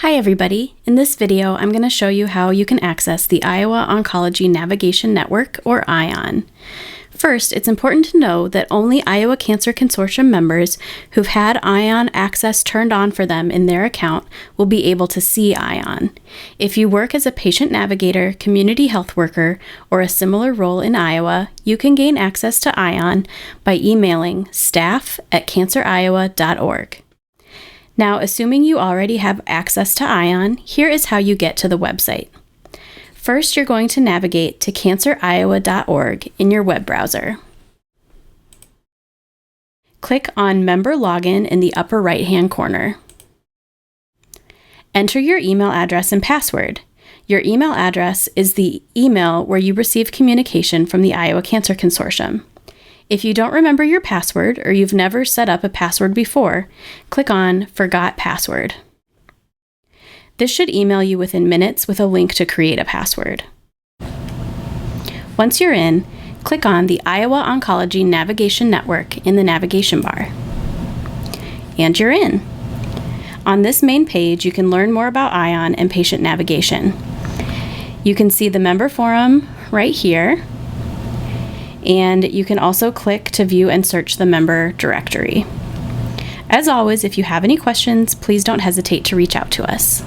Hi everybody! In this video, I'm going to show you how you can access the Iowa Oncology Navigation Network, or IONN. First, it's important to know that only Iowa Cancer Consortium members who've had IONN access turned on for them in their account will be able to see IONN. If you work as a patient navigator, community health worker, or a similar role in Iowa, you can gain access to IONN by emailing staff@canceroiowa.org. Now, assuming you already have access to IONN, here is how you get to the website. First, you're going to navigate to canceroiowa.org in your web browser. Click on Member Login in the upper right-hand corner. Enter your email address and password. Your email address is the email where you receive communication from the Iowa Cancer Consortium. If you don't remember your password or you've never set up a password before, click on Forgot Password. This should email you within minutes with a link to create a password. Once you're in, click on the Iowa Oncology Navigation Network in the navigation bar. And you're in. On this main page, you can learn more about IONN and patient navigation. You can see the member forum right here, and you can also click to view and search the member directory. As always, if you have any questions, please don't hesitate to reach out to us.